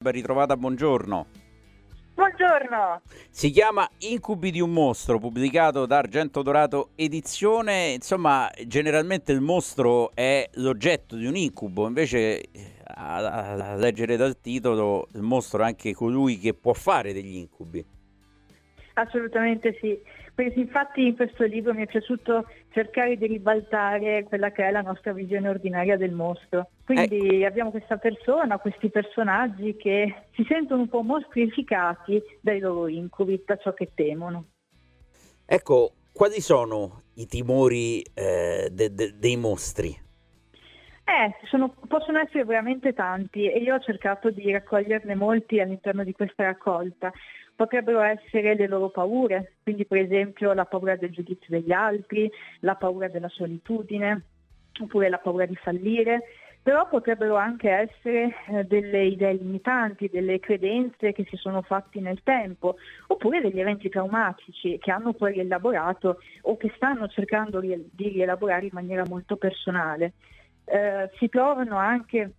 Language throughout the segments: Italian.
Ben ritrovata, buongiorno. Buongiorno. Si chiama Incubi di un mostro, pubblicato da Argento Dorato Edizione. Insomma, generalmente il mostro è l'oggetto di un incubo, invece a leggere dal titolo, il mostro è anche colui che può fare degli incubi. Assolutamente sì. Infatti in questo libro mi è piaciuto cercare di ribaltare quella che è la nostra visione ordinaria del mostro. Quindi abbiamo questa persona, questi personaggi che si sentono un po' mostrificati dai loro incubi, da ciò che temono. Ecco, quali sono i timori dei mostri? Possono essere veramente tanti e io ho cercato di raccoglierne molti all'interno di questa raccolta. Potrebbero essere le loro paure, quindi per esempio la paura del giudizio degli altri, la paura della solitudine, oppure la paura di fallire, però potrebbero anche essere delle idee limitanti, delle credenze che si sono fatti nel tempo, oppure degli eventi traumatici che hanno poi rielaborato o che stanno cercando di rielaborare in maniera molto personale. Si trovano anche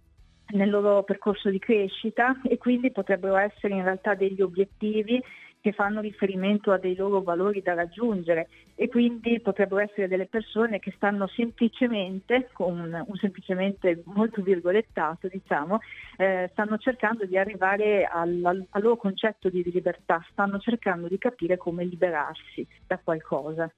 nel loro percorso di crescita e quindi potrebbero essere in realtà degli obiettivi che fanno riferimento a dei loro valori da raggiungere e quindi potrebbero essere delle persone che stanno semplicemente, con un semplicemente molto virgolettato diciamo, stanno cercando di arrivare al loro concetto di libertà, stanno cercando di capire come liberarsi da qualcosa.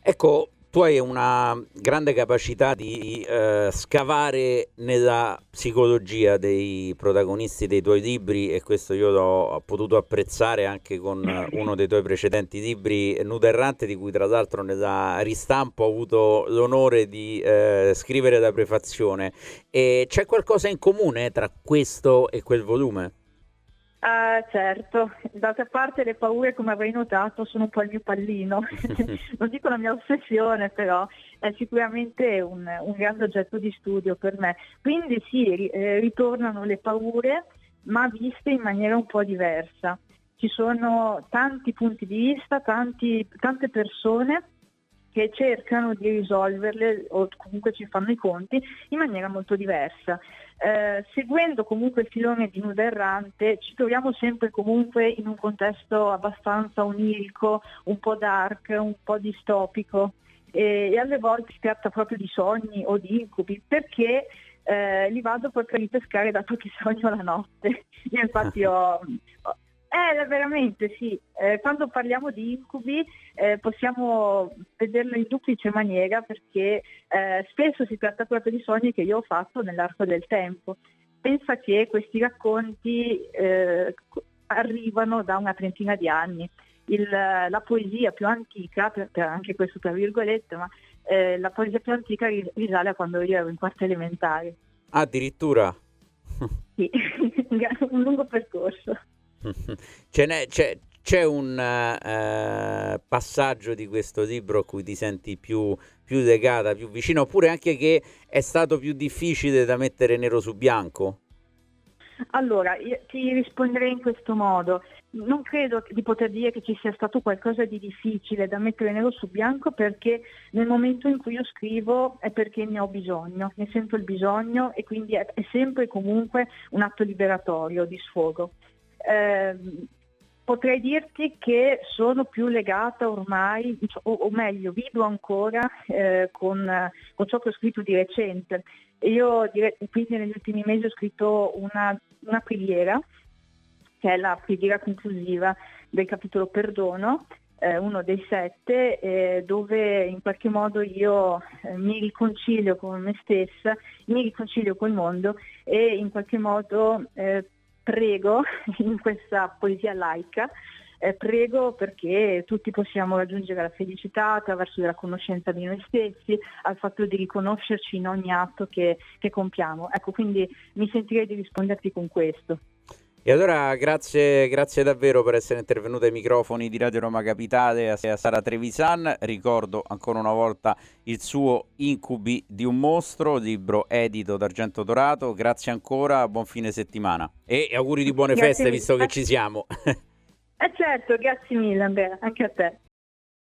Ecco, tu hai una grande capacità di scavare nella psicologia dei protagonisti dei tuoi libri e questo io l'ho potuto apprezzare anche con uno dei tuoi precedenti libri, Nuda Errante, di cui tra l'altro nella ristampa ho avuto l'onore di scrivere la prefazione. E c'è qualcosa in comune tra questo e quel volume? Ah, certo, d'altra parte le paure, come avrei notato, sono un po' il mio pallino, non dico la mia ossessione, però è sicuramente un grande oggetto di studio per me. Quindi sì, ritornano le paure, ma viste in maniera un po' diversa. Ci sono tanti punti di vista, tante persone che cercano di risolverle o comunque ci fanno i conti in maniera molto diversa. Seguendo comunque il filone di Nuda Errante ci troviamo sempre comunque in un contesto abbastanza onirico, un po' dark, un po' distopico e alle volte si tratta proprio di sogni o di incubi perché li vado proprio a ripescare dato che sogno la notte. Io infatti veramente sì, quando parliamo di incubi possiamo vederlo in duplice maniera perché spesso si tratta proprio di sogni che io ho fatto nell'arco del tempo. Pensa che questi racconti arrivano da una trentina di anni. La poesia più antica, anche questo tra virgolette, ma la poesia più antica risale a quando io ero in quarta elementare. Addirittura. Sì, un lungo percorso. C'è un passaggio di questo libro a cui ti senti più legata, più vicino, oppure anche che è stato più difficile da mettere nero su bianco? Allora, io ti risponderei in questo modo. Non credo di poter dire che ci sia stato qualcosa di difficile da mettere nero su bianco perché nel momento in cui io scrivo è perché ne ho bisogno, ne sento il bisogno e quindi è sempre comunque un atto liberatorio di sfogo. Potrei dirti che sono più legata ormai, o meglio, vivo ancora con ciò che ho scritto di recente. Quindi negli ultimi mesi ho scritto una preghiera, che è la preghiera conclusiva del capitolo Perdono, uno dei 7, dove in qualche modo io mi riconcilio con me stessa, mi riconcilio col mondo e in qualche modo prego in questa poesia laica, prego perché tutti possiamo raggiungere la felicità attraverso la conoscenza di noi stessi, al fatto di riconoscerci in ogni atto che compiamo. Ecco, quindi mi sentirei di risponderti con questo. E allora grazie davvero per essere intervenuta ai microfoni di Radio Roma Capitale a Sara Trevisan. Ricordo ancora una volta il suo Incubi di un mostro, libro edito d'Argento Dorato. Grazie ancora, buon fine settimana e auguri di buone Grazie feste mille. visto che ci siamo. Certo, grazie mille Andrea, anche a te.